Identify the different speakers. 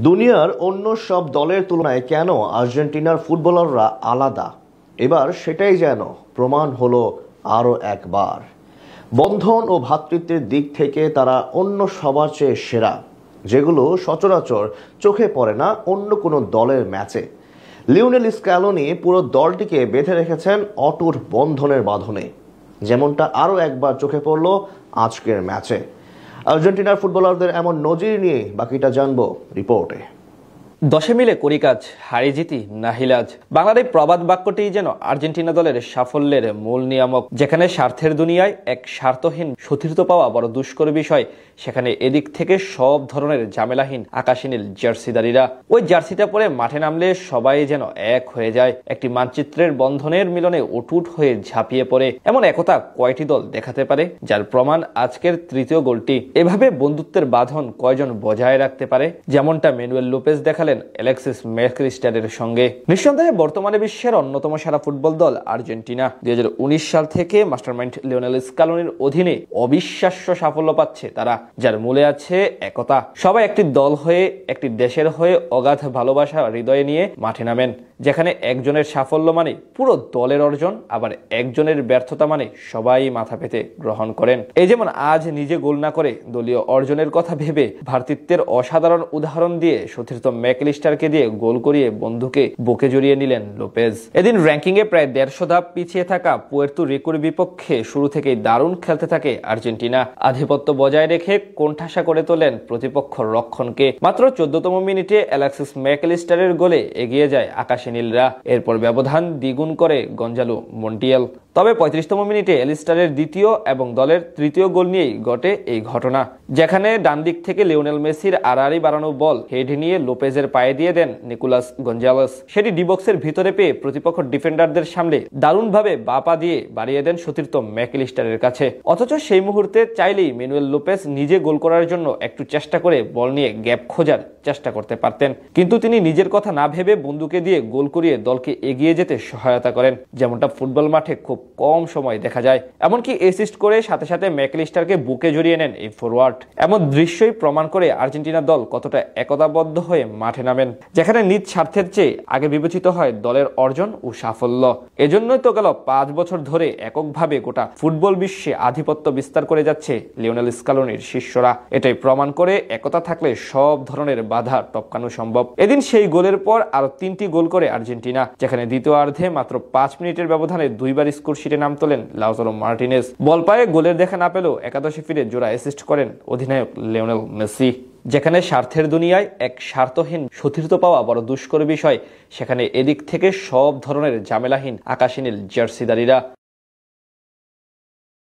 Speaker 1: দুনিয়ার অন্য সব দলের তুলনায় কেন আর্জেন্টিনার ফুটবলাররা আলাদা? এবার সেটাই যেন প্রমাণ হলো আরও একবার। বন্ধন ও ভ্রাতৃত্বের দিক থেকে তারা অন্য সবার চেয়ে সেরা, যেগুলো সচরাচর চোখে পড়ে না অন্য কোনো দলের ম্যাচে। লিওনেল স্ক্যালোনি পুরো দলটিকে বেঁধে রেখেছেন অটুট বন্ধনের বাঁধনে, যেমনটা আরও একবার চোখে পড়ল আজকের ম্যাচে। আর্জেন্টিনার ফুটবলারদের এমন নজির নিয়ে বাকিটা জানবো রিপোর্টে।
Speaker 2: দশে মিলে করি কাজ, হারি জিতি নাহিলাজ। বাংলার এই প্রবাদ বাক্যটি যেন আর্জেন্টিনা দলের সাফল্যের মূল নিয়ামক। যেখানে স্বার্থের দুনিয়ায় এক স্বার্থহীন সতীর্থ পাওয়া বড় দুষ্কর বিষয়, সেখানে এদিক থেকে সব ধরনের ঝামেলাহীন আকাশী নীল জার্সিদারিরা ওই জার্সিটা পরে মাঠে নামলে সবাই যেন এক হয়ে যায়। একটি মানচিত্রের বন্ধনের মিলনে অটুট হয়ে ঝাঁপিয়ে পড়ে। এমন একতা কয়টি দল দেখাতে পারে, যার প্রমাণ আজকের তৃতীয় গোলটি। এভাবে বন্ধুত্বের বাঁধন কয়জন বজায় রাখতে পারে, যেমনটা ম্যানুয়েল লোপেজ দেখালেন অ্যালেক্সিস ম্যাকলিস্টারের সঙ্গে। নিঃসন্দেহে বর্তমানে বিশ্বের অন্যতম সেরা ফুটবল দল আর্জেন্টিনা 2019 সাল থেকে মাস্টারমাইন্ড লিওনেল স্ক্যালোনির অধীনে অবিশ্বাস্য সাফল্য পাচ্ছে তারা, যার মূলে আছে একতা। সবাই একটি দল হয়ে, একটি দেশের হয়ে অগাধ ভালোবাসা হৃদয়ে নিয়ে মাঠে নামেন। যেখানে একজনের সাফল্য মানে পুরো দলের অর্জন, আবার একজনের ব্যর্থতা মানে সবাই মাথা পেতে গ্রহণ করেন। এই যেমন আজ নিজে গোল না করে দলীয় অর্জনের কথা ভেবে ভ্রাতৃত্বের অসাধারণ উদাহরণ দিয়ে সতীর্থ ম্যাকলিস্টারকে দিয়ে গোল করিয়ে বন্ধুকে বুকে জড়িয়ে নিলেন লোপেজ। এদিন র্যাঙ্কিং এ প্রায় 150 ধাপ পিছিয়ে থাকা পুয়ের্তো রিকোর বিপক্ষে শুরু থেকেই দারুণ খেলতে থাকে আর্জেন্টিনা। আধিপত্য বজায় রেখে কোণঠাসা করে তোলেন প্রতিপক্ষ রক্ষণকে। মাত্র 14তম মিনিটে অ্যালেক্সিস ম্যাকলিস্টারের গোলে এগিয়ে যায় আকাশী নীলরা। এরপর ব্যবধান দ্বিগুণ করে গঞ্জালো মন্টিয়েল। তবে 35তম মিনিটে এলিস্টারের দ্বিতীয় এবং দলের তৃতীয় গোল নিয়েই ঘটে এই ঘটনা, যেখানে ডান দিক থেকে লিওনেল মেসির আড়াআড়ি বাড়ানো বল হেড নিয়ে লোপেজের পায়ে দিয়ে দেন নিকোলাস গঞ্জালেস। সেটি ডি বক্সের ভিতরে পেয়ে প্রতিপক্ষ ডিফেন্ডারদের সামনে দারুণভাবে বা পা দিয়ে বাড়িয়ে দেন সতীর্থ ম্যাকলিস্টারের কাছে। অথচ সেই মুহূর্তে চাইলেই ম্যানুয়েল লোপেজ নিজে গোল করার জন্য একটু চেষ্টা করে বল নিয়ে গ্যাপ খোঁজার চেষ্টা করতে পারতেন, কিন্তু তিনি নিজের কথা না ভেবে বন্ধুকে দিয়ে গোল করিয়ে দলকে এগিয়ে যেতে সহায়তা করেন, যেমনটা ফুটবল মাঠে খুব কম সময় দেখা যায়। এমনকি অ্যাসিস্ট করে সাথে সাথে ম্যাকলিস্টারকে বুকে জড়িয়ে নেন এই ফরওয়ার্ড। এমন দৃশ্যই প্রমাণ করে আর্জেন্টিনা দল কতটা একতাবদ্ধ হয়ে মাঠে নামেন, যেখানে নিজ স্বার্থের চেয়ে আগে বিবেচিত হয় দলের অর্জন ও সাফল্য। এজন্যই তো গেল 5 বছর ধরে এককভাবে গোটা ফুটবল বিশ্বে আধিপত্য বিস্তার করে যাচ্ছে লিওনেল স্ক্যালোনির শিষ্যরা। এটাই প্রমাণ করে একতা থাকলে সব ধরনের বাধা টপকানো সম্ভব। এদিন সেই গোলের পর আরো 3টি গোল করে আর্জেন্টিনা, যেখানে দ্বিতীয়ার্ধে মাত্র 5 মিনিটের ব্যবধানে 2বার স্কোর শিটে নাম তোলেন লাউতারো মার্টিনেজ। বল পায়ে গোলের দেখা না পেলেও একাদশে ফিরে জোড়া অ্যাসিস্ট করেন অধিনায়ক লিওনেল মেসি। যেখানে স্বার্থের দুনিয়ায় এক স্বার্থহীন সতীর্থ পাওয়া বড় দুষ্কর বিষয়, সেখানে এদিক থেকে সব ধরনের ঝামেলাহীন আকাশী নীল জার্সিদারিরা